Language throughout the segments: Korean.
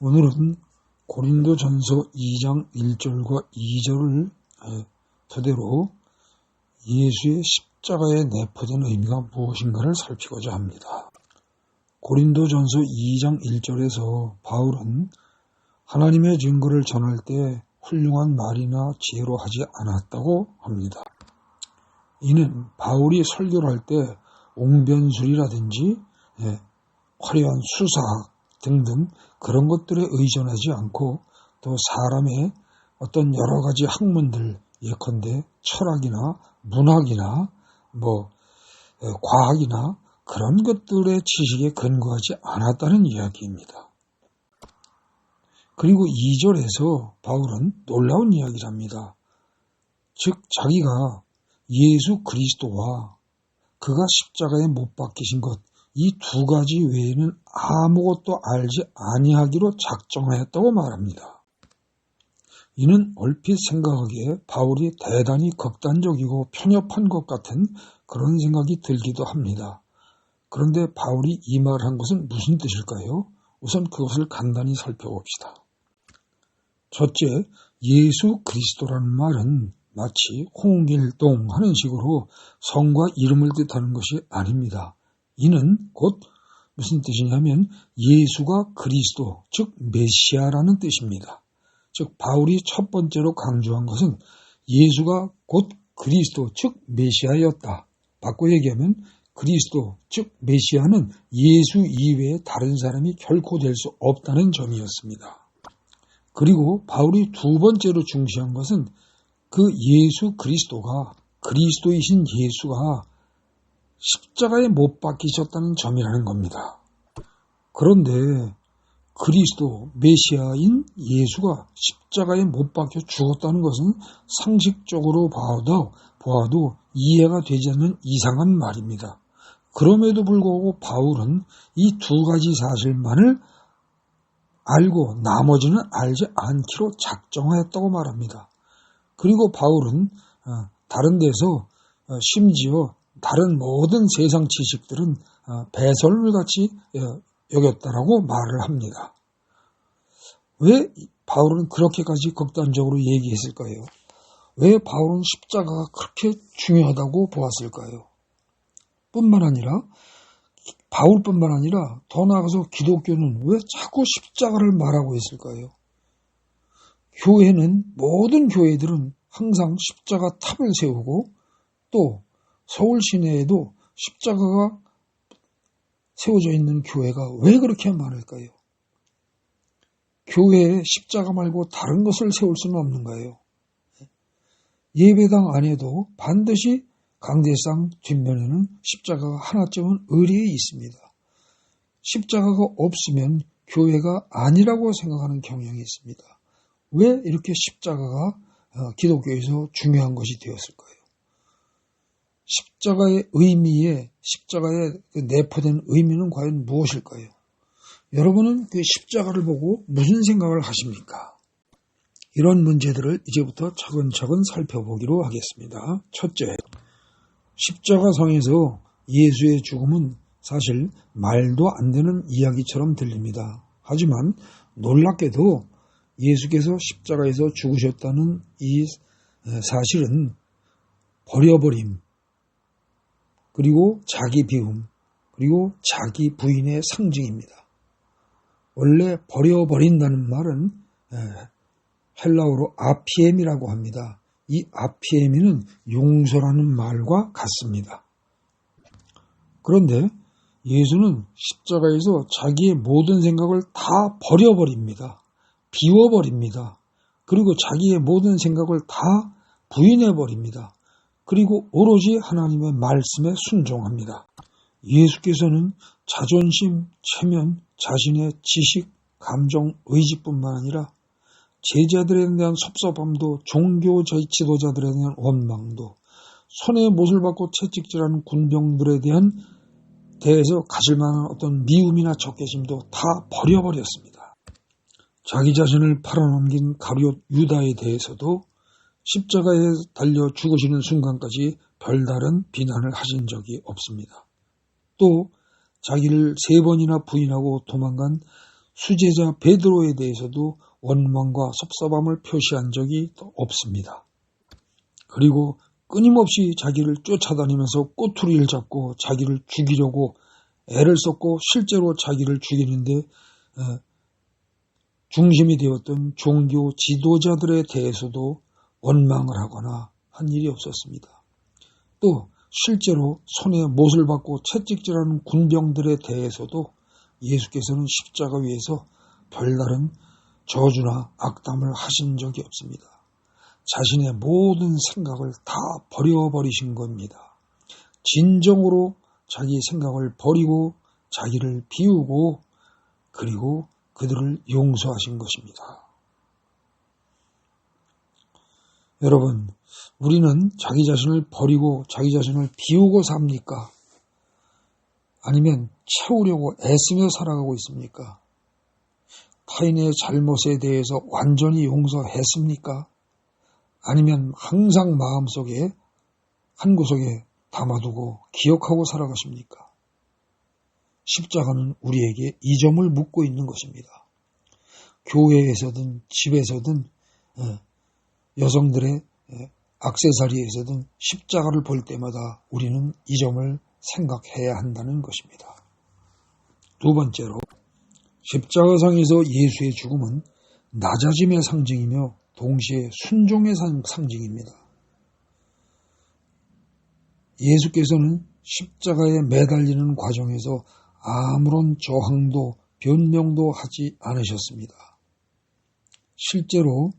오늘은 고린도전서 2장 1절과 2절을 토대로 예수의 십자가에 내포된 의미가 무엇인가를 살피고자 합니다. 고린도전서 2장 1절에서 바울은 하나님의 증거를 전할 때 훌륭한 말이나 지혜로 하지 않았다고 합니다. 이는 바울이 설교를 할 때 옹변술이라든지 화려한 수사학 등등 그런 것들에 의존하지 않고 또 사람의 어떤 여러 가지 학문들 예컨대 철학이나 문학이나 과학이나 그런 것들의 지식에 근거하지 않았다는 이야기입니다. 그리고 2절에서 바울은 놀라운 이야기를 합니다. 즉 자기가 예수 그리스도와 그가 십자가에 못 박히신 것 이 두 가지 외에는 아무것도 알지 아니하기로 작정하였다고 말합니다. 이는 얼핏 생각하기에 바울이 대단히 극단적이고 편협한 것 같은 그런 생각이 들기도 합니다. 그런데 바울이 이 말을 한 것은 무슨 뜻일까요? 우선 그것을 간단히 살펴봅시다. 첫째, 예수 그리스도라는 말은 마치 홍길동 하는 식으로 성과 이름을 뜻하는 것이 아닙니다. 이는 곧 무슨 뜻이냐면 예수가 그리스도, 즉 메시아라는 뜻입니다. 즉 바울이 첫 번째로 강조한 것은 예수가 곧 그리스도, 즉 메시아였다. 바꿔 얘기하면 그리스도, 즉 메시아는 예수 이외에 다른 사람이 결코 될 수 없다는 점이었습니다. 그리고 바울이 두 번째로 중시한 것은 그 예수 그리스도가 그리스도이신 예수가 십자가에 못 박히셨다는 점이라는 겁니다. 그런데 그리스도 메시아인 예수가 십자가에 못 박혀 죽었다는 것은 상식적으로 보아도 이해가 되지 않는 이상한 말입니다. 그럼에도 불구하고 바울은 이 두 가지 사실만을 알고 나머지는 알지 않기로 작정하였다고 말합니다. 그리고 바울은 다른 데서 심지어 다른 모든 세상 지식들은 배설물같이 여겼다라고 말을 합니다. 왜 바울은 그렇게까지 극단적으로 얘기했을까요? 왜 바울은 십자가가 그렇게 중요하다고 보았을까요? 바울뿐만 아니라 더 나아가서 기독교는 왜 자꾸 십자가를 말하고 있을까요? 모든 교회들은 항상 십자가 탑을 세우고 또 서울 시내에도 십자가가 세워져 있는 교회가 왜 그렇게 많을까요? 교회에 십자가 말고 다른 것을 세울 수는 없는가요? 예배당 안에도 반드시 강대상 뒷면에는 십자가가 하나쯤은 의리에 있습니다. 십자가가 없으면 교회가 아니라고 생각하는 경향이 있습니다. 왜 이렇게 십자가가 기독교에서 중요한 것이 되었을까요? 십자가의 내포된 의미는 과연 무엇일까요? 여러분은 그 십자가를 보고 무슨 생각을 하십니까? 이런 문제들을 이제부터 차근차근 살펴보기로 하겠습니다. 첫째, 십자가상에서 예수의 죽음은 사실 말도 안 되는 이야기처럼 들립니다. 하지만 놀랍게도 예수께서 십자가에서 죽으셨다는 이 사실은 버려버림, 그리고 자기 비움, 그리고 자기 부인의 상징입니다. 원래 버려버린다는 말은 헬라어로 아피엠이라고 합니다. 이 아피엠이는 용서라는 말과 같습니다. 그런데 예수는 십자가에서 자기의 모든 생각을 다 버려버립니다. 비워버립니다. 그리고 자기의 모든 생각을 다 부인해버립니다. 그리고 오로지 하나님의 말씀에 순종합니다. 예수께서는 자존심, 체면, 자신의 지식, 감정, 의지뿐만 아니라 제자들에 대한 섭섭함도, 종교 지도자들에 대한 원망도, 손에 못을 받고 채찍질하는 군병들에 대해서 가질 만한 어떤 미움이나 적개심도 다 버려버렸습니다. 자기 자신을 팔아넘긴 가룟 유다에 대해서도 십자가에 달려 죽으시는 순간까지 별다른 비난을 하신 적이 없습니다. 또 자기를 3번이나 부인하고 도망간 수제자 베드로에 대해서도 원망과 섭섭함을 표시한 적이 없습니다. 그리고 끊임없이 자기를 쫓아다니면서 꼬투리를 잡고 자기를 죽이려고 애를 썼고 실제로 자기를 죽이는데 중심이 되었던 종교 지도자들에 대해서도 원망을 하거나 한 일이 없었습니다. 또 실제로 손에 못을 받고 채찍질하는 군병들에 대해서도 예수께서는 십자가 위에서 별다른 저주나 악담을 하신 적이 없습니다. 자신의 모든 생각을 다 버려버리신 겁니다. 진정으로 자기 생각을 버리고 자기를 비우고 그리고 그들을 용서하신 것입니다. 여러분, 우리는 자기 자신을 버리고 자기 자신을 비우고 삽니까? 아니면 채우려고 애쓰며 살아가고 있습니까? 타인의 잘못에 대해서 완전히 용서했습니까? 아니면 항상 마음속에 한 구석에 담아두고 기억하고 살아가십니까? 십자가는 우리에게 이 점을 묻고 있는 것입니다. 교회에서든 집에서든 여성들의 액세서리에서든 십자가를 볼 때마다 우리는 이 점을 생각해야 한다는 것입니다. 두 번째로 십자가상에서 예수의 죽음은 낮아짐의 상징이며 동시에 순종의 상징입니다. 예수께서는 십자가에 매달리는 과정에서 아무런 저항도 변명도 하지 않으셨습니다. 실제로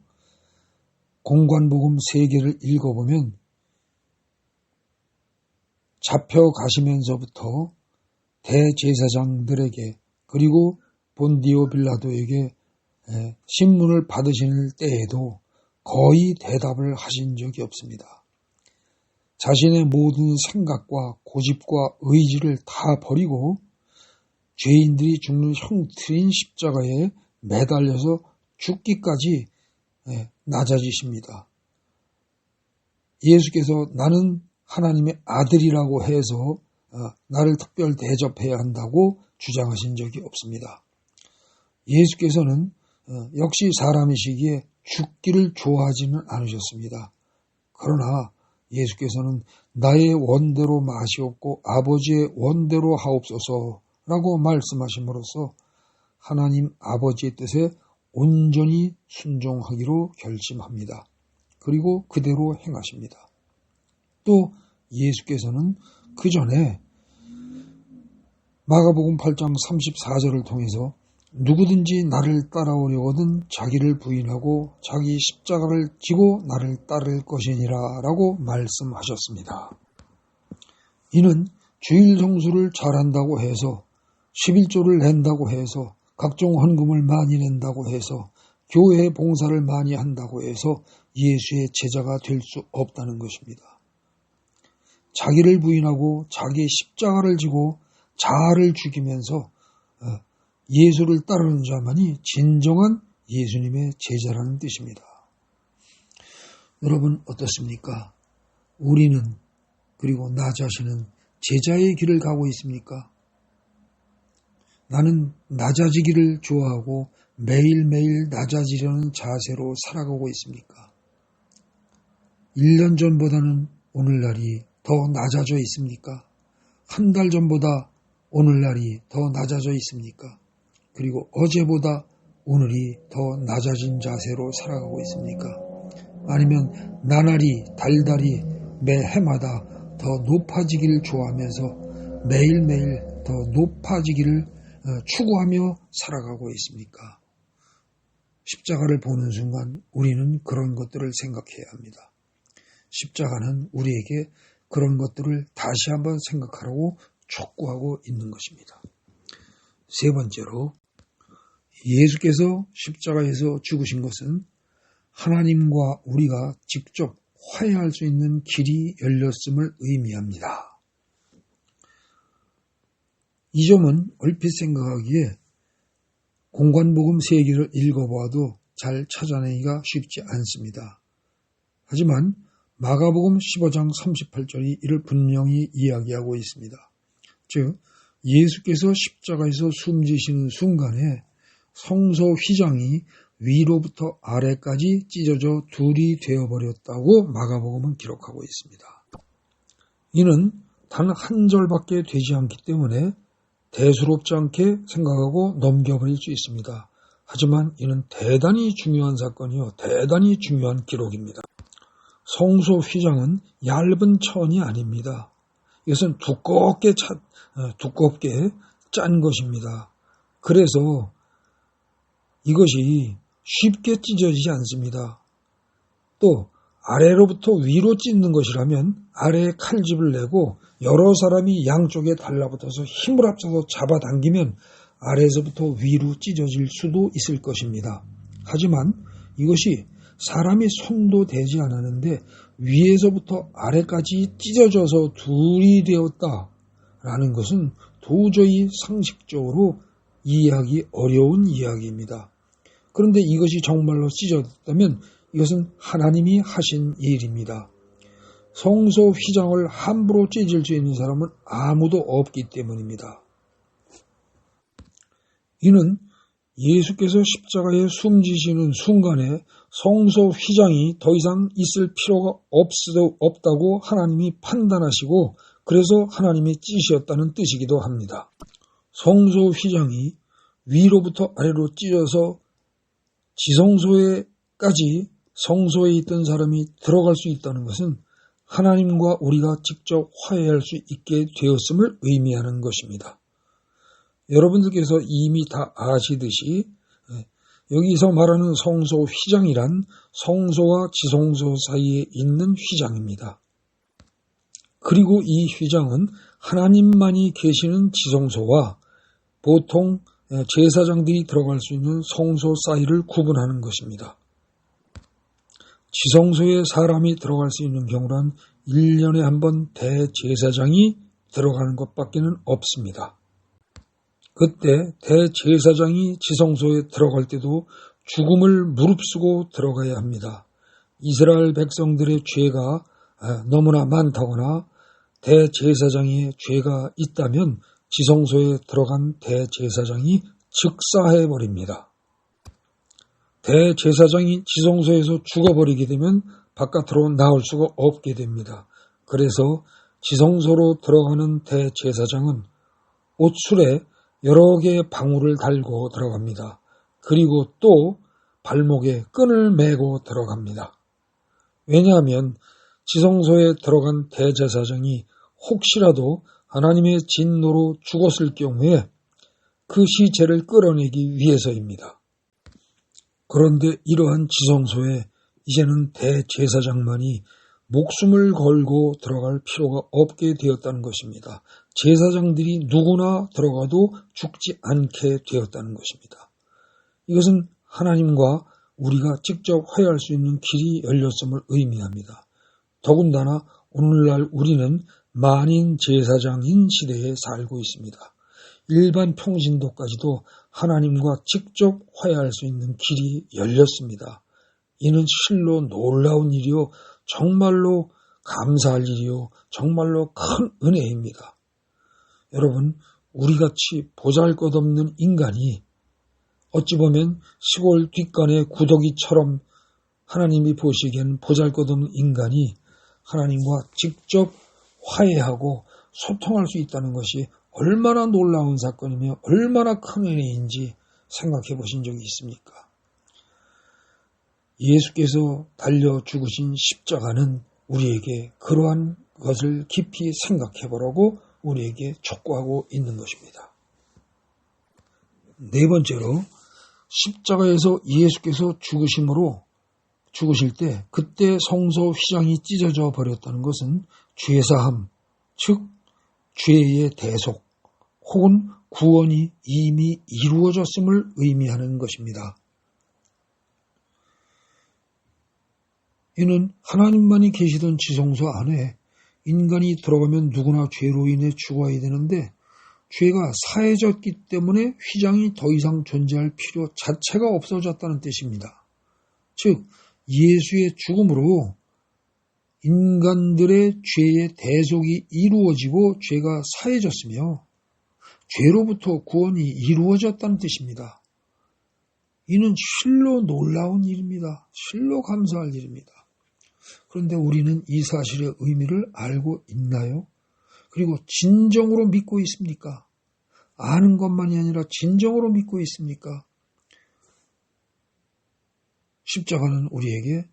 공관복음 3개를 읽어보면 잡혀가시면서부터 대제사장들에게 그리고 본디오 빌라도에게 신문을 받으실 때에도 거의 대답을 하신 적이 없습니다. 자신의 모든 생각과 고집과 의지를 다 버리고 죄인들이 죽는 형틀인 십자가에 매달려서 죽기까지 낮아지십니다. 예수께서 나는 하나님의 아들이라고 해서 나를 특별 대접해야 한다고 주장하신 적이 없습니다. 예수께서는 역시 사람이시기에 죽기를 좋아하지는 않으셨습니다. 그러나 예수께서는 나의 원대로 마시옵고 아버지의 원대로 하옵소서라고 말씀하심으로써 하나님 아버지의 뜻에 온전히 순종하기로 결심합니다. 그리고 그대로 행하십니다. 또 예수께서는 그 전에 마가복음 8장 34절을 통해서 누구든지 나를 따라오려거든 자기를 부인하고 자기 십자가를 지고 나를 따를 것이니라 라고 말씀하셨습니다. 이는 주일 성수를 잘한다고 해서 11조를 낸다고 해서 각종 헌금을 많이 낸다고 해서 교회 봉사를 많이 한다고 해서 예수의 제자가 될 수 없다는 것입니다. 자기를 부인하고 자기의 십자가를 지고 자아를 죽이면서 예수를 따르는 자만이 진정한 예수님의 제자라는 뜻입니다. 여러분 어떻습니까? 우리는 그리고 나 자신은 제자의 길을 가고 있습니까? 나는 낮아지기를 좋아하고 매일매일 낮아지려는 자세로 살아가고 있습니까? 1년 전보다는 오늘날이 더 낮아져 있습니까? 한 달 전보다 오늘날이 더 낮아져 있습니까? 그리고 어제보다 오늘이 더 낮아진 자세로 살아가고 있습니까? 아니면 나날이 달달이 매 해마다 더 높아지기를 좋아하면서 매일매일 더 높아지기를 추구하며 살아가고 있습니까? 십자가를 보는 순간 우리는 그런 것들을 생각해야 합니다. 십자가는 우리에게 그런 것들을 다시 한번 생각하라고 촉구하고 있는 것입니다. 세 번째로 예수께서 십자가에서 죽으신 것은 하나님과 우리가 직접 화해할 수 있는 길이 열렸음을 의미합니다. 이 점은 얼핏 생각하기에 공관복음 3개를 읽어보아도 잘 찾아내기가 쉽지 않습니다. 하지만 마가복음 15장 38절이 이를 분명히 이야기하고 있습니다. 즉 예수께서 십자가에서 숨지시는 순간에 성소 휘장이 위로부터 아래까지 찢어져 둘이 되어버렸다고 마가복음은 기록하고 있습니다. 이는 단 한 절밖에 되지 않기 때문에 대수롭지 않게 생각하고 넘겨버릴 수 있습니다. 하지만 이는 대단히 중요한 사건이요, 대단히 중요한 기록입니다. 성소 휘장은 얇은 천이 아닙니다. 이것은 두껍게 짠 것입니다. 그래서 이것이 쉽게 찢어지지 않습니다. 또 아래로부터 위로 찢는 것이라면 아래에 칼집을 내고 여러 사람이 양쪽에 달라붙어서 힘을 합쳐서 잡아당기면 아래에서부터 위로 찢어질 수도 있을 것입니다. 하지만 이것이 사람이 손도 대지 않았는데 위에서부터 아래까지 찢어져서 둘이 되었다라는 것은 도저히 상식적으로 이해하기 어려운 이야기입니다. 그런데 이것이 정말로 찢어졌다면 이것은 하나님이 하신 일입니다. 성소 휘장을 함부로 찢을 수 있는 사람은 아무도 없기 때문입니다. 이는 예수께서 십자가에 숨지시는 순간에 성소 휘장이 더 이상 있을 필요가 없다고 하나님이 판단하시고 그래서 하나님의 찢으셨다는 뜻이기도 합니다. 성소 휘장이 위로부터 아래로 찢어서 지성소에까지 성소에 있던 사람이 들어갈 수 있다는 것은 하나님과 우리가 직접 화해할 수 있게 되었음을 의미하는 것입니다. 여러분들께서 이미 다 아시듯이 여기서 말하는 성소 휘장이란 성소와 지성소 사이에 있는 휘장입니다. 그리고 이 휘장은 하나님만이 계시는 지성소와 보통 제사장들이 들어갈 수 있는 성소 사이를 구분하는 것입니다. 지성소에 사람이 들어갈 수 있는 경우란 1년에 한 번 대제사장이 들어가는 것밖에는 없습니다. 그때 대제사장이 지성소에 들어갈 때도 죽음을 무릅쓰고 들어가야 합니다. 이스라엘 백성들의 죄가 너무나 많다거나 대제사장의 죄가 있다면 지성소에 들어간 대제사장이 즉사해버립니다. 대제사장이 지성소에서 죽어버리게 되면 바깥으로 나올 수가 없게 됩니다. 그래서 지성소로 들어가는 대제사장은 옷술에 여러 개의 방울을 달고 들어갑니다. 그리고 또 발목에 끈을 매고 들어갑니다. 왜냐하면 지성소에 들어간 대제사장이 혹시라도 하나님의 진노로 죽었을 경우에 그 시체를 끌어내기 위해서입니다. 그런데 이러한 지성소에 이제는 대제사장만이 목숨을 걸고 들어갈 필요가 없게 되었다는 것입니다. 제사장들이 누구나 들어가도 죽지 않게 되었다는 것입니다. 이것은 하나님과 우리가 직접 화해할 수 있는 길이 열렸음을 의미합니다. 더군다나 오늘날 우리는 만인 제사장인 시대에 살고 있습니다. 일반 평신도까지도 하나님과 직접 화해할 수 있는 길이 열렸습니다. 이는 실로 놀라운 일이요, 정말로 감사할 일이요, 정말로 큰 은혜입니다. 여러분, 우리같이 보잘것없는 인간이 어찌 보면 시골 뒷간의 구더기처럼 하나님이 보시기에는 보잘것없는 인간이 하나님과 직접 화해하고 소통할 수 있다는 것이 얼마나 놀라운 사건이며 얼마나 큰 은혜인지 생각해 보신 적이 있습니까? 예수께서 달려 죽으신 십자가는 우리에게 그러한 것을 깊이 생각해 보라고 우리에게 촉구하고 있는 것입니다. 네 번째로 십자가에서 예수께서 죽으실 때 그때 성소 휘장이 찢어져 버렸다는 것은 죄사함, 즉 죄의 대속 혹은 구원이 이미 이루어졌음을 의미하는 것입니다. 이는 하나님만이 계시던 지성소 안에 인간이 들어가면 누구나 죄로 인해 죽어야 되는데 죄가 사해졌기 때문에 휘장이 더 이상 존재할 필요 자체가 없어졌다는 뜻입니다. 즉 예수의 죽음으로 인간들의 죄의 대속이 이루어지고 죄가 사해졌으며 죄로부터 구원이 이루어졌다는 뜻입니다. 이는 실로 놀라운 일입니다. 실로 감사할 일입니다. 그런데 우리는 이 사실의 의미를 알고 있나요? 그리고 진정으로 믿고 있습니까? 아는 것만이 아니라 진정으로 믿고 있습니까? 십자가는 우리에게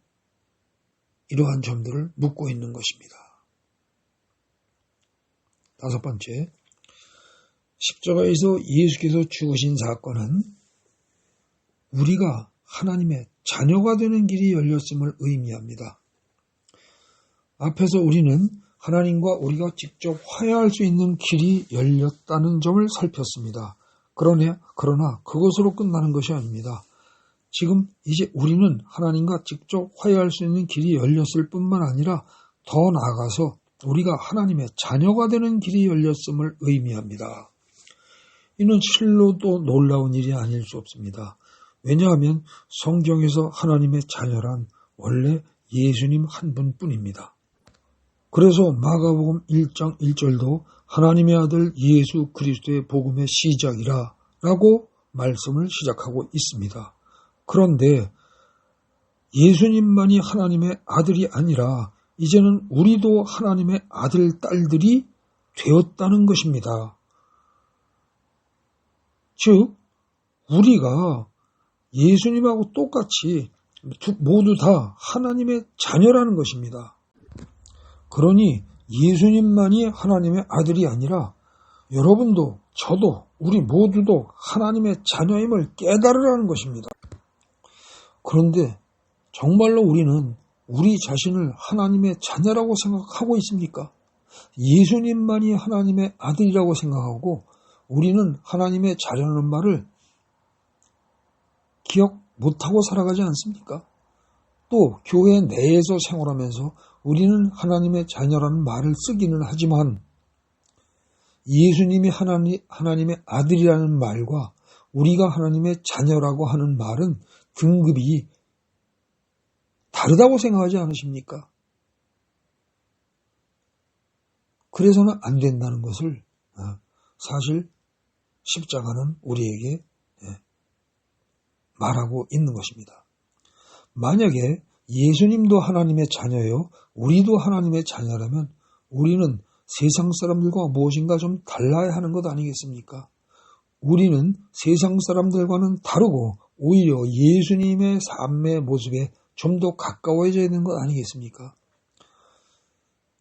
이러한 점들을 묻고 있는 것입니다. 다섯 번째, 십자가에서 예수께서 죽으신 사건은 우리가 하나님의 자녀가 되는 길이 열렸음을 의미합니다. 앞에서 우리는 하나님과 우리가 직접 화해할 수 있는 길이 열렸다는 점을 살폈습니다. 그러나 그것으로 끝나는 것이 아닙니다. 지금 이제 우리는 하나님과 직접 화해할 수 있는 길이 열렸을 뿐만 아니라 더 나아가서 우리가 하나님의 자녀가 되는 길이 열렸음을 의미합니다. 이는 실로도 놀라운 일이 아닐 수 없습니다. 왜냐하면 성경에서 하나님의 자녀란 원래 예수님 한 분뿐입니다. 그래서 마가복음 1장 1절도 하나님의 아들 예수 그리스도의 복음의 시작이라 라고 말씀을 시작하고 있습니다. 그런데 예수님만이 하나님의 아들이 아니라 이제는 우리도 하나님의 아들, 딸들이 되었다는 것입니다. 즉, 우리가 예수님하고 똑같이 모두 다 하나님의 자녀라는 것입니다. 그러니 예수님만이 하나님의 아들이 아니라 여러분도 저도 우리 모두도 하나님의 자녀임을 깨달으라는 것입니다. 그런데 정말로 우리는 우리 자신을 하나님의 자녀라고 생각하고 있습니까? 예수님만이 하나님의 아들이라고 생각하고 우리는 하나님의 자녀라는 말을 기억 못하고 살아가지 않습니까? 또 교회 내에서 생활하면서 우리는 하나님의 자녀라는 말을 쓰기는 하지만 예수님이 하나님의 아들이라는 말과 우리가 하나님의 자녀라고 하는 말은 등급이 다르다고 생각하지 않으십니까? 그래서는 안 된다는 것을 사실 십자가는 우리에게 말하고 있는 것입니다. 만약에 예수님도 하나님의 자녀요, 우리도 하나님의 자녀라면 우리는 세상 사람들과 무엇인가 좀 달라야 하는 것 아니겠습니까? 우리는 세상 사람들과는 다르고 오히려 예수님의 삶의 모습에 좀 더 가까워져야 되는 것 아니겠습니까?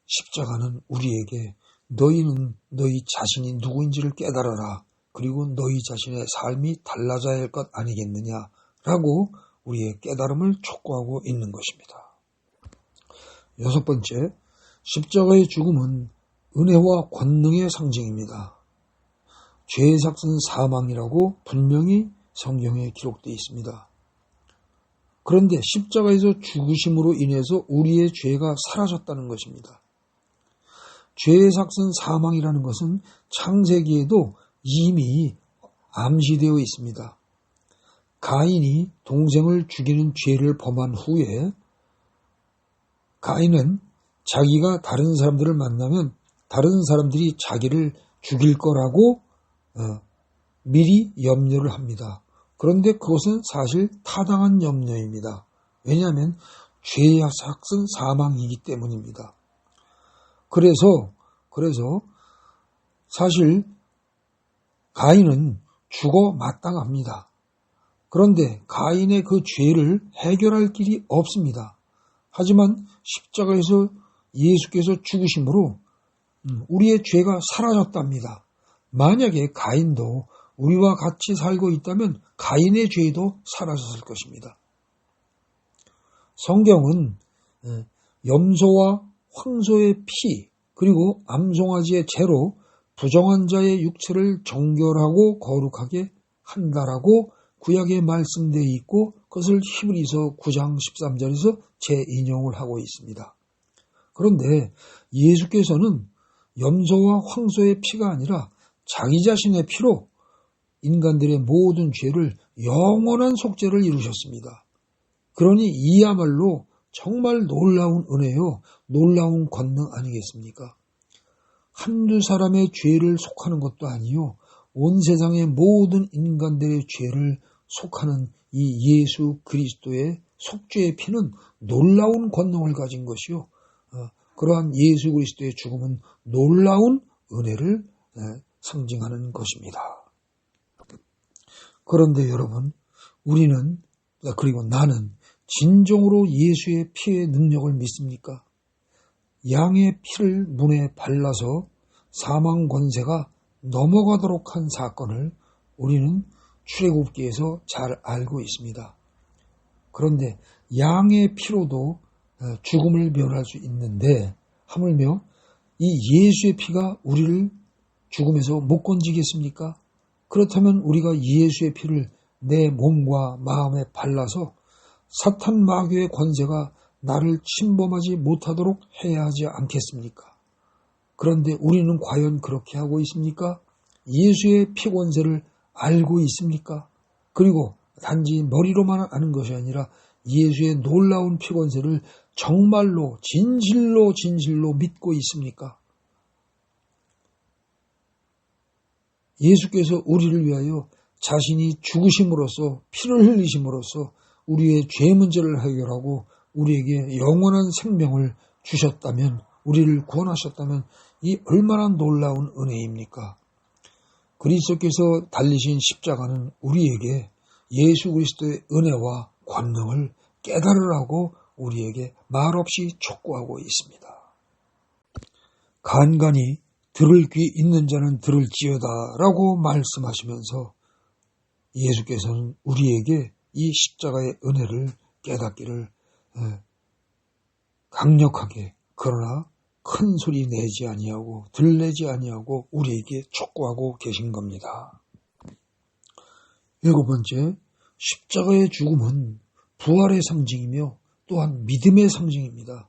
십자가는 우리에게 너희는 너희 자신이 누구인지를 깨달아라. 그리고 너희 자신의 삶이 달라져야 할 것 아니겠느냐라고 우리의 깨달음을 촉구하고 있는 것입니다. 여섯 번째, 십자가의 죽음은 은혜와 권능의 상징입니다. 죄의 삭은 사망이라고 분명히 성경에 기록되어 있습니다. 그런데 십자가에서 죽으심으로 인해서 우리의 죄가 사라졌다는 것입니다. 죄의 삭은 사망이라는 것은 창세기에도 이미 암시되어 있습니다. 가인이 동생을 죽이는 죄를 범한 후에 가인은 자기가 다른 사람들을 만나면 다른 사람들이 자기를 죽일 거라고 미리 염려를 합니다. 그런데 그것은 사실 타당한 염려입니다. 왜냐하면 죄의 삭은 사망이기 때문입니다. 그래서 사실 가인은 죽어 마땅합니다. 그런데 가인의 그 죄를 해결할 길이 없습니다. 하지만 십자가에서 예수께서 죽으심으로 우리의 죄가 사라졌답니다. 만약에 가인도 우리와 같이 살고 있다면 가인의 죄도 사라졌을 것입니다. 성경은 염소와 황소의 피 그리고 암송아지의 재로 부정한 자의 육체를 정결하고 거룩하게 한다라고 구약에 말씀되어 있고 그것을 히브리서 9장 13절에서 재인용을 하고 있습니다. 그런데 예수께서는 염소와 황소의 피가 아니라 자기 자신의 피로 인간들의 모든 죄를 영원한 속죄를 이루셨습니다. 그러니 이야말로 정말 놀라운 은혜요, 놀라운 권능 아니겠습니까? 한두 사람의 죄를 속하는 것도 아니요, 온 세상의 모든 인간들의 죄를 속하는 이 예수 그리스도의 속죄의 피는 놀라운 권능을 가진 것이요. 그러한 예수 그리스도의 죽음은 놀라운 은혜를 상징하는 것입니다. 그런데 여러분, 우리는, 그리고 나는 진정으로 예수의 피의 능력을 믿습니까? 양의 피를 문에 발라서 사망 권세가 넘어가도록 한 사건을 우리는 출애굽기에서 잘 알고 있습니다. 그런데 양의 피로도 죽음을 면할 수 있는데 하물며 이 예수의 피가 우리를 죽음에서 못 건지겠습니까? 그렇다면 우리가 예수의 피를 내 몸과 마음에 발라서 사탄 마귀의 권세가 나를 침범하지 못하도록 해야 하지 않겠습니까? 그런데 우리는 과연 그렇게 하고 있습니까? 예수의 피 권세를 알고 있습니까? 그리고 단지 머리로만 아는 것이 아니라 예수의 놀라운 피 권세를 정말로 진실로 믿고 있습니까? 예수께서 우리를 위하여 자신이 죽으심으로써 피를 흘리심으로써 우리의 죄 문제를 해결하고 우리에게 영원한 생명을 주셨다면, 우리를 구원하셨다면 이 얼마나 놀라운 은혜입니까? 그리스도께서 달리신 십자가는 우리에게 예수 그리스도의 은혜와 권능을 깨달으라고 우리에게 말없이 촉구하고 있습니다. 간간히 들을 귀 있는 자는 들을지어다 라고 말씀하시면서 예수께서는 우리에게 이 십자가의 은혜를 깨닫기를 강력하게, 그러나 큰 소리 내지 아니하고 들내지 아니하고 우리에게 촉구하고 계신 겁니다. 7번째, 십자가의 죽음은 부활의 상징이며 또한 믿음의 상징입니다.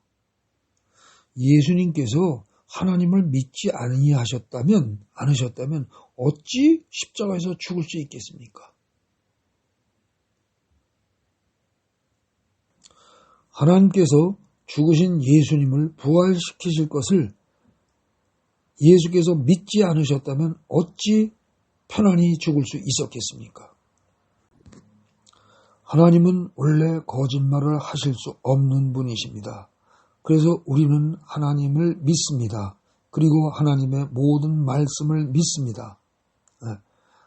예수님께서 하나님을 믿지 않으셨다면 어찌 십자가에서 죽을 수 있겠습니까? 하나님께서 죽으신 예수님을 부활시키실 것을 예수께서 믿지 않으셨다면 어찌 편안히 죽을 수 있었겠습니까? 하나님은 원래 거짓말을 하실 수 없는 분이십니다. 그래서 우리는 하나님을 믿습니다. 그리고 하나님의 모든 말씀을 믿습니다.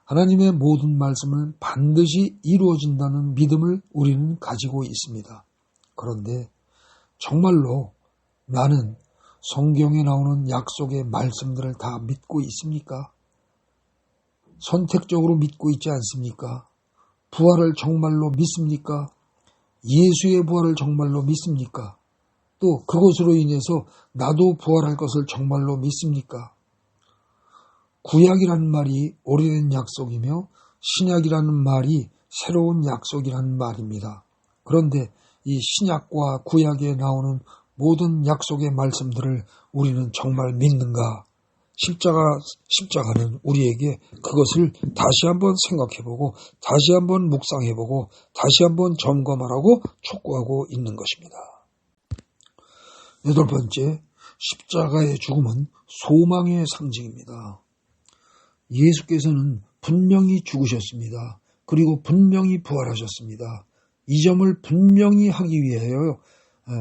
하나님의 모든 말씀은 반드시 이루어진다는 믿음을 우리는 가지고 있습니다. 그런데 정말로 나는 성경에 나오는 약속의 말씀들을 다 믿고 있습니까? 선택적으로 믿고 있지 않습니까? 부활을 정말로 믿습니까? 예수의 부활을 정말로 믿습니까? 또 그것으로 인해서 나도 부활할 것을 정말로 믿습니까? 구약이라는 말이 오래된 약속이며 신약이라는 말이 새로운 약속이라는 말입니다. 그런데 이 신약과 구약에 나오는 모든 약속의 말씀들을 우리는 정말 믿는가? 십자가는 우리에게 그것을 다시 한번 생각해보고 다시 한번 묵상해보고 다시 한번 점검하라고 촉구하고 있는 것입니다. 8번째, 십자가의 죽음은 소망의 상징입니다. 예수께서는 분명히 죽으셨습니다. 그리고 분명히 부활하셨습니다. 이 점을 분명히 하기 위하여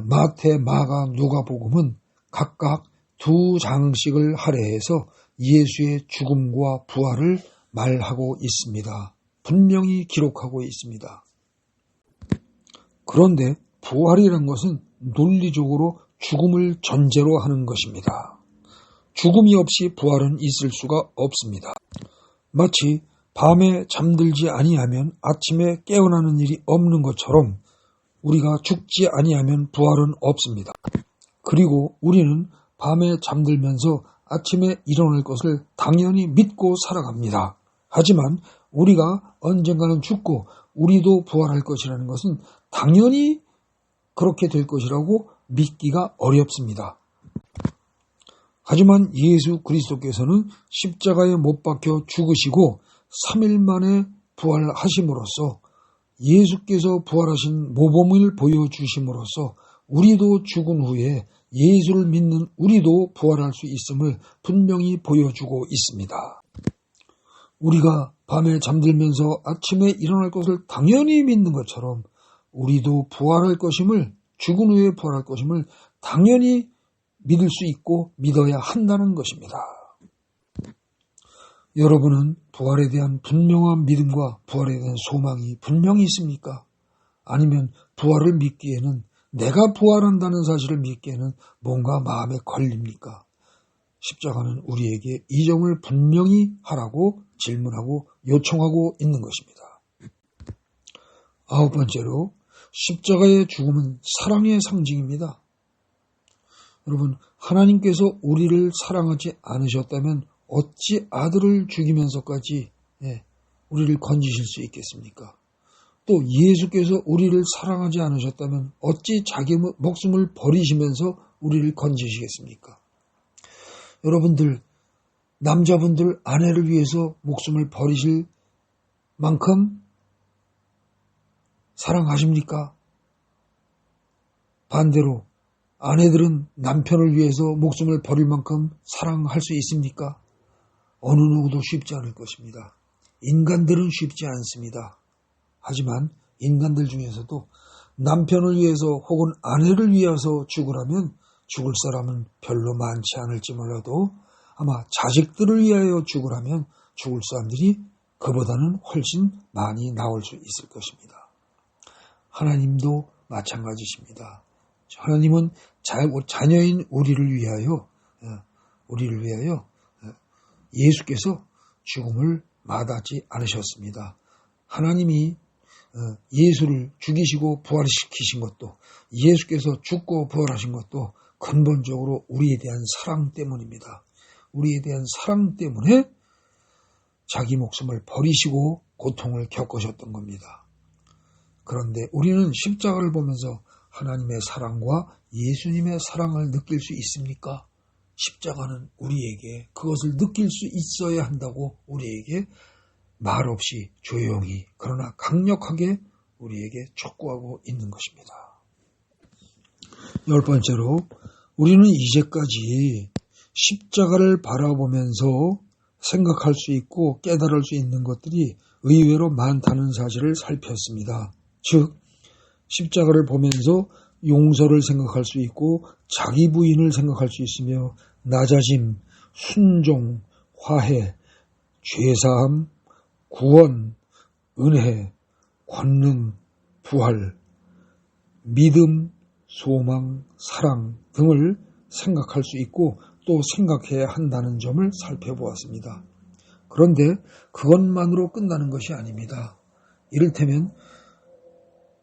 마태, 마가, 누가복음은 각각 2장씩을 할애해서 예수의 죽음과 부활을 말하고 있습니다. 분명히 기록하고 있습니다. 그런데 부활이란 것은 논리적으로 죽음을 전제로 하는 것입니다. 죽음이 없이 부활은 있을 수가 없습니다. 마치 밤에 잠들지 아니하면 아침에 깨어나는 일이 없는 것처럼 우리가 죽지 아니하면 부활은 없습니다. 그리고 우리는 밤에 잠들면서 아침에 일어날 것을 당연히 믿고 살아갑니다. 하지만 우리가 언젠가는 죽고 우리도 부활할 것이라는 것은 당연히 그렇게 될 것이라고 믿기가 어렵습니다. 하지만 예수 그리스도께서는 십자가에 못 박혀 죽으시고 3일 만에 부활하심으로써 예수께서 부활하신 모범을 보여주심으로써 우리도 죽은 후에 예수를 믿는 우리도 부활할 수 있음을 분명히 보여주고 있습니다. 우리가 밤에 잠들면서 아침에 일어날 것을 당연히 믿는 것처럼 우리도 부활할 것임을, 죽은 후에 부활할 것임을 당연히 믿을 수 있고 믿어야 한다는 것입니다. 여러분은 부활에 대한 분명한 믿음과 부활에 대한 소망이 분명히 있습니까? 아니면 부활을 믿기에는, 내가 부활한다는 사실을 믿기에는 뭔가 마음에 걸립니까? 십자가는 우리에게 이 점을 분명히 하라고 질문하고 요청하고 있는 것입니다. 9번째로, 십자가의 죽음은 사랑의 상징입니다. 여러분, 하나님께서 우리를 사랑하지 않으셨다면 어찌 아들을 죽이면서까지 우리를 건지실 수 있겠습니까? 또 예수께서 우리를 사랑하지 않으셨다면 어찌 자기 목숨을 버리시면서 우리를 건지시겠습니까? 여러분들, 남자분들 아내를 위해서 목숨을 버리실 만큼 사랑하십니까? 반대로 아내들은 남편을 위해서 목숨을 버릴 만큼 사랑할 수 있습니까? 어느 누구도 쉽지 않을 것입니다. 인간들은 쉽지 않습니다. 하지만 인간들 중에서도 남편을 위해서 혹은 아내를 위해서 죽으라면 죽을 사람은 별로 많지 않을지 몰라도 아마 자식들을 위하여 죽으라면 죽을 사람들이 그보다는 훨씬 많이 나올 수 있을 것입니다. 하나님도 마찬가지십니다. 하나님은 자녀인 우리를 위하여 예수께서 죽음을 마다하지 않으셨습니다. 하나님이 예수를 죽이시고 부활시키신 것도, 예수께서 죽고 부활하신 것도 근본적으로 우리에 대한 사랑 때문입니다. 우리에 대한 사랑 때문에 자기 목숨을 버리시고 고통을 겪으셨던 겁니다. 그런데 우리는 십자가를 보면서 하나님의 사랑과 예수님의 사랑을 느낄 수 있습니까? 십자가는 우리에게 그것을 느낄 수 있어야 한다고 우리에게 말없이 조용히 그러나 강력하게 우리에게 촉구하고 있는 것입니다. 10번째로, 우리는 이제까지 십자가를 바라보면서 생각할 수 있고 깨달을 수 있는 것들이 의외로 많다는 사실을 살폈습니다. 즉, 십자가를 보면서 용서를 생각할 수 있고 자기 부인을 생각할 수 있으며 낮아짐, 순종, 화해, 죄사함, 구원, 은혜, 권능, 부활, 믿음, 소망, 사랑 등을 생각할 수 있고 또 생각해야 한다는 점을 살펴보았습니다. 그런데 그것만으로 끝나는 것이 아닙니다. 이를테면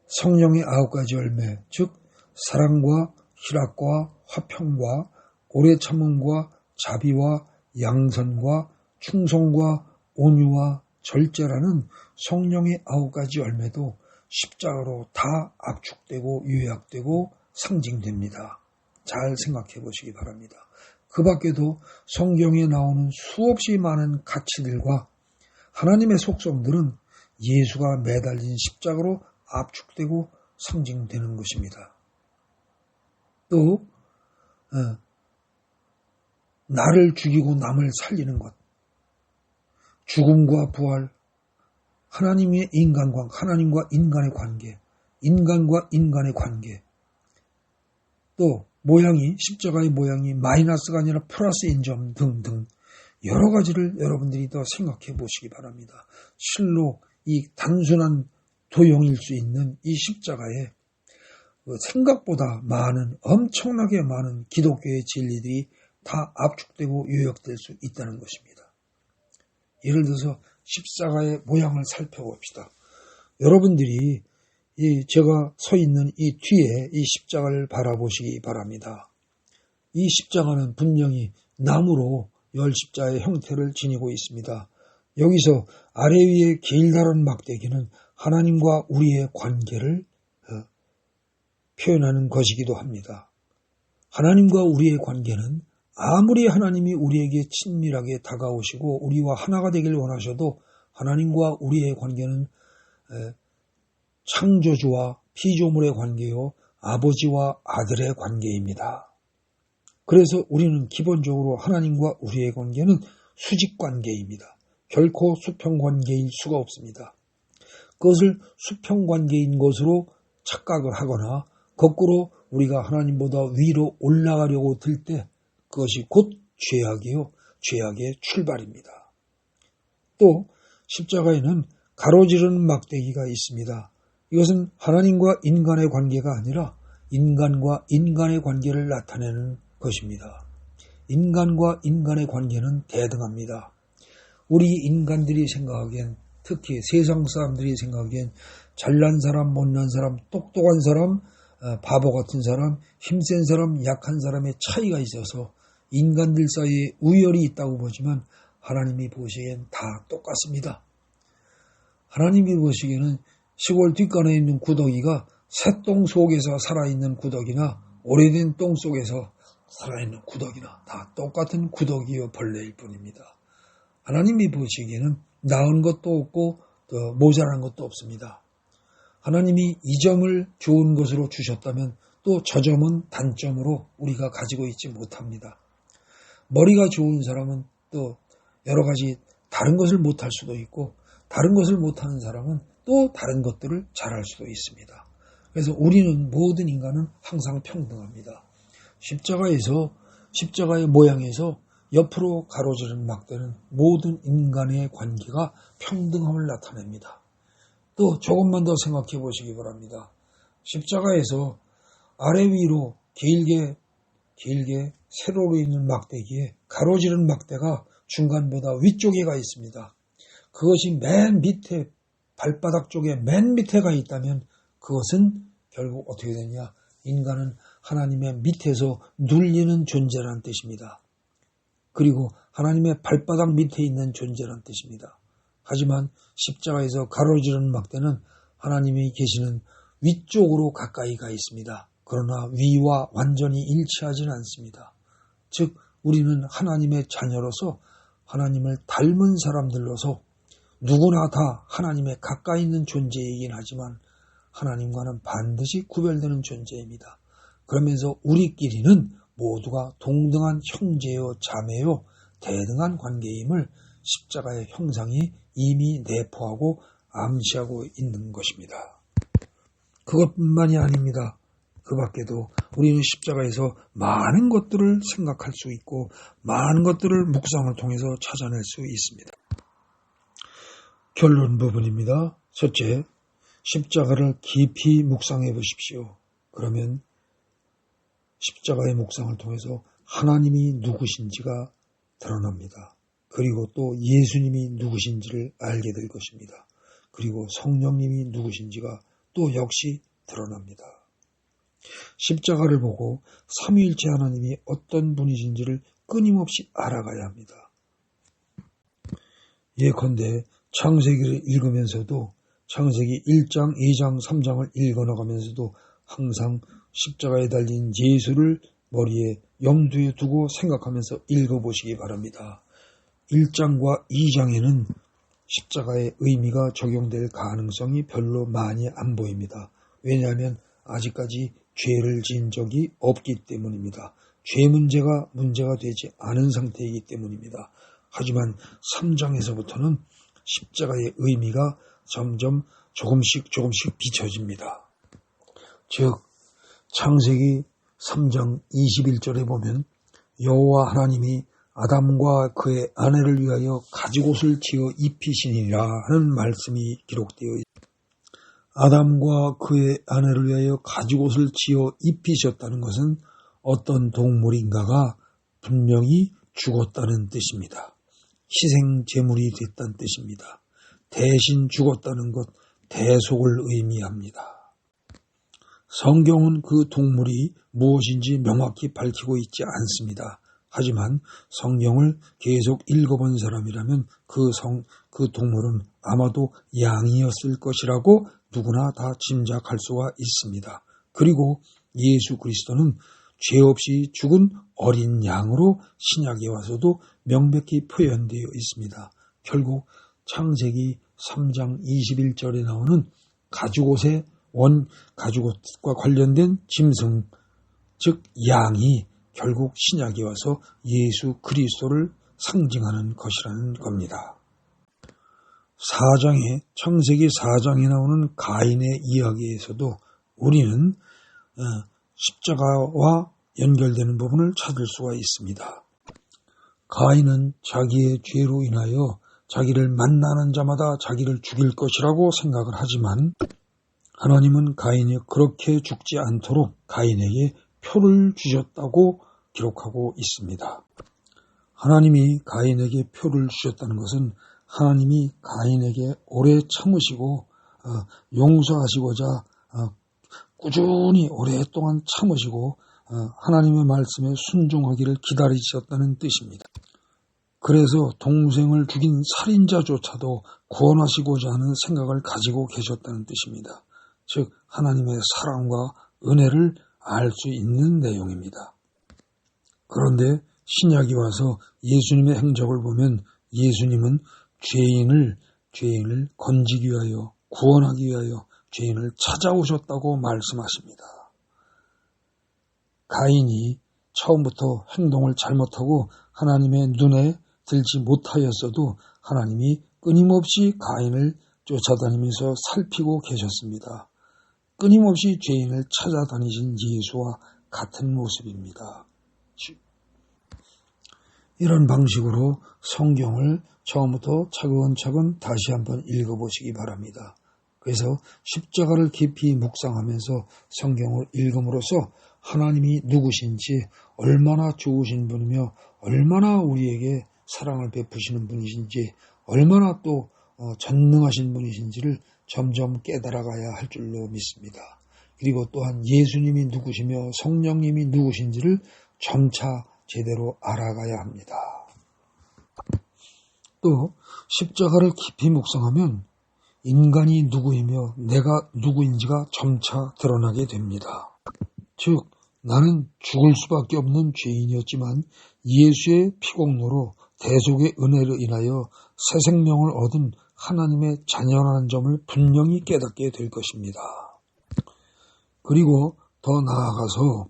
성령의 9가지 열매, 즉 사랑과 희락과 화평과 오래 참음과 자비와 양선과 충성과 온유와 절제라는 성령의 9가지 열매도 십자가로 다 압축되고 요약되고 상징됩니다. 잘 생각해 보시기 바랍니다. 그 밖에도 성경에 나오는 수없이 많은 가치들과 하나님의 속성들은 예수가 매달린 십자가로 압축되고 상징되는 것입니다. 또 나를 죽이고 남을 살리는 것, 죽음과 부활, 하나님의 인간과 하나님과 인간의 관계, 인간과 인간의 관계, 또 모양이 십자가의 모양이 마이너스가 아니라 플러스인 점 등등 여러 가지를 여러분들이 더 생각해 보시기 바랍니다. 실로 이 단순한 도형일 수 있는 이 십자가에 생각보다 많은, 엄청나게 많은 기독교의 진리들이 다 압축되고 요약될 수 있다는 것입니다. 예를 들어서 십자가의 모양을 살펴봅시다. 여러분들이 제가 서 있는 이 뒤에 이 십자가를 바라보시기 바랍니다. 이 십자가는 분명히 나무로 열십자의 형태를 지니고 있습니다. 여기서 아래 위에 길다란 막대기는 하나님과 우리의 관계를 표현하는 것이기도 합니다. 하나님과 우리의 관계는 아무리 하나님이 우리에게 친밀하게 다가오시고 우리와 하나가 되길 원하셔도 하나님과 우리의 관계는 창조주와 피조물의 관계요, 아버지와 아들의 관계입니다. 그래서 우리는 기본적으로 하나님과 우리의 관계는 수직 관계입니다. 결코 수평관계일 수가 없습니다. 그것을 수평관계인 것으로 착각을 하거나 거꾸로 우리가 하나님보다 위로 올라가려고 들 때 그것이 곧 죄악이요, 죄악의 출발입니다. 또 십자가에는 가로지르는 막대기가 있습니다. 이것은 하나님과 인간의 관계가 아니라 인간과 인간의 관계를 나타내는 것입니다. 인간과 인간의 관계는 대등합니다. 우리 인간들이 생각하기엔, 특히 세상 사람들이 생각하기엔 잘난 사람, 못난 사람, 똑똑한 사람, 바보 같은 사람, 힘센 사람, 약한 사람의 차이가 있어서 인간들 사이에 우열이 있다고 보지만 하나님이 보시기엔 다 똑같습니다. 하나님이 보시기에는 시골 뒷간에 있는 구더기가 새 똥 속에서 살아있는 구더기나 오래된 똥 속에서 살아있는 구더기나 다 똑같은 구더기와 벌레일 뿐입니다. 하나님이 보시기에는 나은 것도 없고 또 모자란 것도 없습니다. 하나님이 이 점을 좋은 것으로 주셨다면 또 저 점은 단점으로 우리가 가지고 있지 못합니다. 머리가 좋은 사람은 또 여러 가지 다른 것을 못할 수도 있고 다른 것을 못하는 사람은 또 다른 것들을 잘할 수도 있습니다. 그래서 우리는 모든 인간은 항상 평등합니다. 십자가의 모양에서 옆으로 가로지른 막대는 모든 인간의 관계가 평등함을 나타냅니다. 또 조금만 더 생각해 보시기 바랍니다. 십자가에서 아래 위로 길게 세로로 있는 막대기에 가로지른 막대가 중간보다 위쪽에 가 있습니다. 그것이 맨 밑에 발바닥 쪽에 맨 밑에 가 있다면 그것은 결국 어떻게 되냐? 인간은 하나님의 밑에서 눌리는 존재라는 뜻입니다. 그리고 하나님의 발바닥 밑에 있는 존재라는 뜻입니다. 하지만 십자가에서 가로지른 막대는 하나님이 계시는 위쪽으로 가까이 가 있습니다. 그러나 위와 완전히 일치하지는 않습니다. 즉 우리는 하나님의 자녀로서 하나님을 닮은 사람들로서 누구나 다 하나님의 가까이 있는 존재이긴 하지만 하나님과는 반드시 구별되는 존재입니다. 그러면서 우리끼리는 모두가 동등한 형제요 자매요 대등한 관계임을 십자가의 형상이 이미 내포하고 암시하고 있는 것입니다. 그것뿐만이 아닙니다. 그 밖에도 우리는 십자가에서 많은 것들을 생각할 수 있고 많은 것들을 묵상을 통해서 찾아낼 수 있습니다. 결론 부분입니다. 첫째, 십자가를 깊이 묵상해 보십시오. 그러면 십자가의 묵상을 통해서 하나님이 누구신지가 드러납니다. 그리고 또 예수님이 누구신지를 알게 될 것입니다. 그리고 성령님이 누구신지가 또 역시 드러납니다. 십자가를 보고 삼위일체 하나님이 어떤 분이신지를 끊임없이 알아가야 합니다. 예컨대 창세기를 읽으면서도 창세기 1장, 2장, 3장을 읽어나가면서도 항상 십자가에 달린 예수를 머리에 염두에 두고 생각하면서 읽어보시기 바랍니다. 1장과 2장에는 십자가의 의미가 적용될 가능성이 별로 많이 안 보입니다. 왜냐하면 아직까지 죄를 지은 적이 없기 때문입니다. 죄 문제가 되지 않은 상태이기 때문입니다. 하지만 3장에서부터는 십자가의 의미가 점점 조금씩 비춰집니다. 즉 창세기 3장 21절에 보면 여호와 하나님이 아담과 그의 아내를 위하여 가죽옷을 지어 입히시니라 하는 말씀이 기록되어 있습니다. 아담과 그의 아내를 위하여 가죽옷을 지어 입히셨다는 것은 어떤 동물인가가 분명히 죽었다는 뜻입니다. 희생 제물이 됐다는 뜻입니다. 대신 죽었다는 것, 대속을 의미합니다. 성경은 그 동물이 무엇인지 명확히 밝히고 있지 않습니다. 하지만 성경을 계속 읽어본 사람이라면 그 동물은 아마도 양이었을 것이라고 누구나 다 짐작할 수가 있습니다. 그리고 예수 그리스도는 죄 없이 죽은 어린 양으로 신약에 와서도 명백히 표현되어 있습니다. 결국 창세기 3장 21절에 나오는 가죽옷과 관련된 짐승, 즉 양이 결국 신약에 와서 예수 그리스도를 상징하는 것이라는 겁니다. 창세기 4장에 나오는 가인의 이야기에서도 우리는 십자가와 연결되는 부분을 찾을 수가 있습니다. 가인은 자기의 죄로 인하여 자기를 만나는 자마다 자기를 죽일 것이라고 생각을 하지만 하나님은 가인이 그렇게 죽지 않도록 가인에게 표를 주셨다고 기록하고 있습니다. 하나님이 가인에게 표를 주셨다는 것은 하나님이 가인에게 오래 참으시고 용서하시고자 꾸준히 오랫동안 참으시고 하나님의 말씀에 순종하기를 기다리셨다는 뜻입니다. 그래서 동생을 죽인 살인자조차도 구원하시고자 하는 생각을 가지고 계셨다는 뜻입니다. 즉 하나님의 사랑과 은혜를 알 수 있는 내용입니다. 그런데 신약이 와서 예수님의 행적을 보면 예수님은 죄인을 건지기 위하여 구원하기 위하여 죄인을 찾아오셨다고 말씀하십니다. 가인이 처음부터 행동을 잘못하고 하나님의 눈에 들지 못하였어도 하나님이 끊임없이 가인을 쫓아다니면서 살피고 계셨습니다. 끊임없이 죄인을 찾아다니신 예수와 같은 모습입니다. 이런 방식으로 성경을 처음부터 차근차근 다시 한번 읽어보시기 바랍니다. 그래서 십자가를 깊이 묵상하면서 성경을 읽음으로써 하나님이 누구신지, 얼마나 좋으신 분이며 얼마나 우리에게 사랑을 베푸시는 분이신지, 얼마나 또 전능하신 분이신지를 점점 깨달아가야 할 줄로 믿습니다. 그리고 또한 예수님이 누구시며 성령님이 누구신지를 점차 제대로 알아가야 합니다. 또 십자가를 깊이 묵상하면 인간이 누구이며 내가 누구인지가 점차 드러나게 됩니다. 즉 나는 죽을 수밖에 없는 죄인이었지만 예수의 피공로로 대속의 은혜로 인하여 새 생명을 얻은 하나님의 자녀라는 점을 분명히 깨닫게 될 것입니다. 그리고 더 나아가서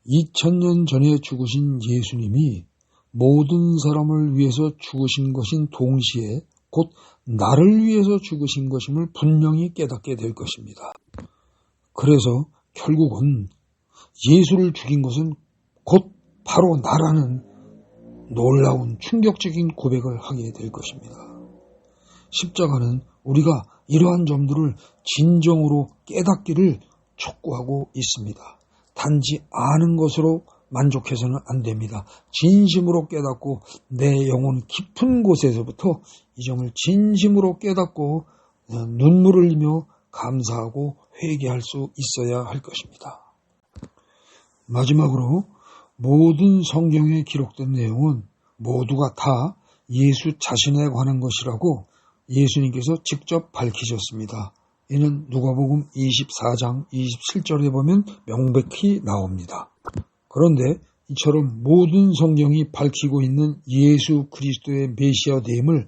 2000년 전에 죽으신 예수님이 모든 사람을 위해서 죽으신 것인 동시에 곧 나를 위해서 죽으신 것임을 분명히 깨닫게 될 것입니다. 그래서 결국은 예수를 죽인 것은 곧 바로 나라는 놀라운 충격적인 고백을 하게 될 것입니다. 십자가는 우리가 이러한 점들을 진정으로 깨닫기를 촉구하고 있습니다. 단지 아는 것으로 만족해서는 안 됩니다. 진심으로 깨닫고 내 영혼 깊은 곳에서부터 이 점을 진심으로 깨닫고 눈물을 흘리며 감사하고 회개할 수 있어야 할 것입니다. 마지막으로 모든 성경에 기록된 내용은 모두가 다 예수 자신에 관한 것이라고 예수님께서 직접 밝히셨습니다. 이는 누가복음 24장 27절에 보면 명백히 나옵니다. 그런데 이처럼 모든 성경이 밝히고 있는 예수 그리스도의 메시아됨을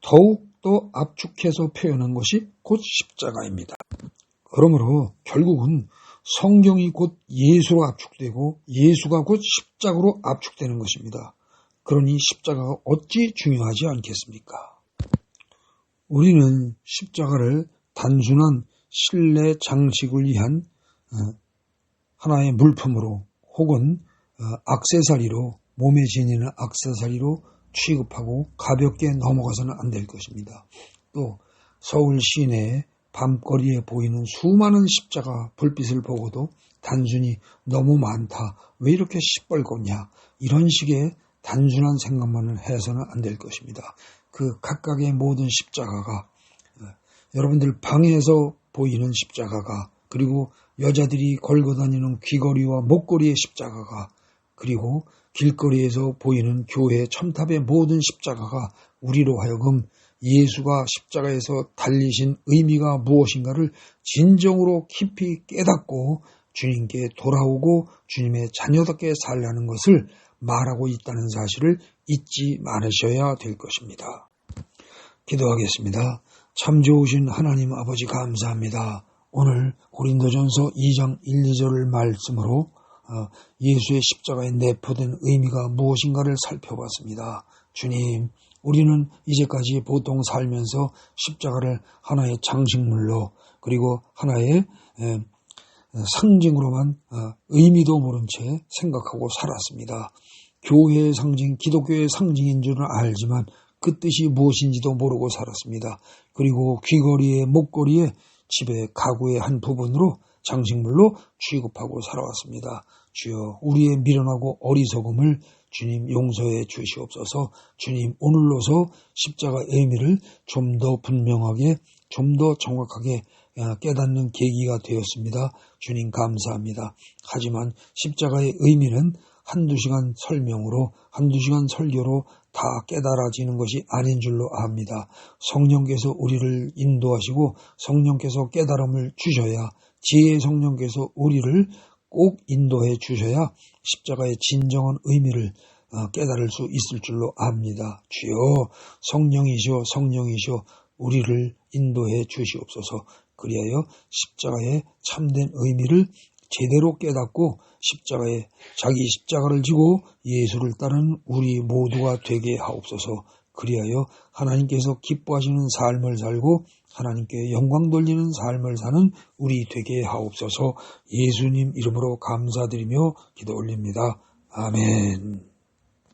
더욱더 압축해서 표현한 것이 곧 십자가입니다. 그러므로 결국은 성경이 곧 예수로 압축되고 예수가 곧 십자가로 압축되는 것입니다. 그러니 십자가가 어찌 중요하지 않겠습니까? 우리는 십자가를 단순한 실내 장식을 위한 하나의 물품으로 혹은 액세서리로, 몸에 지니는 액세서리로 취급하고 가볍게 넘어가서는 안 될 것입니다. 또 서울 시내의 밤거리에 보이는 수많은 십자가 불빛을 보고도 단순히 너무 많다, 왜 이렇게 시뻘겋냐, 이런 식의 단순한 생각만을 해서는 안 될 것입니다. 그 각각의 모든 십자가가, 여러분들 방에서 보이는 십자가가, 그리고 여자들이 걸고 다니는 귀걸이와 목걸이의 십자가가, 그리고 길거리에서 보이는 교회 첨탑의 모든 십자가가 우리로 하여금 예수가 십자가에서 달리신 의미가 무엇인가를 진정으로 깊이 깨닫고 주님께 돌아오고 주님의 자녀답게 살라는 것을 말하고 있다는 사실을 잊지 말으셔야 될 것입니다. 기도하겠습니다. 참 좋으신 하나님 아버지 감사합니다. 오늘 고린도전서 2장 1, 2절을 말씀으로 예수의 십자가에 내포된 의미가 무엇인가를 살펴봤습니다. 주님, 우리는 이제까지 보통 살면서 십자가를 하나의 장식물로 그리고 하나의 상징으로만 의미도 모른 채 생각하고 살았습니다. 교회의 상징, 기독교의 상징인 줄은 알지만 그 뜻이 무엇인지도 모르고 살았습니다. 그리고 귀걸이에 목걸이에 집의 가구의 한 부분으로 장식물로 취급하고 살아왔습니다. 주여 우리의 미련하고 어리석음을 주님 용서해 주시옵소서. 주님 오늘로서 십자가의 의미를 좀 더 분명하게 좀 더 정확하게 깨닫는 계기가 되었습니다. 주님 감사합니다. 하지만 십자가의 의미는 한두 시간 설명으로 한두 시간 설교로 다 깨달아지는 것이 아닌 줄로 압니다. 성령께서 우리를 인도하시고 성령께서 깨달음을 주셔야 지혜의 성령께서 우리를 꼭 인도해 주셔야 십자가의 진정한 의미를 깨달을 수 있을 줄로 압니다. 주여 성령이시여 우리를 인도해 주시옵소서. 그리하여 십자가의 참된 의미를 제대로 깨닫고 자기 십자가를 지고 예수를 따르는 우리 모두가 되게 하옵소서. 그리하여 하나님께서 기뻐하시는 삶을 살고 하나님께 영광 돌리는 삶을 사는 우리 되게 하옵소서. 예수님 이름으로 감사드리며 기도 올립니다. 아멘.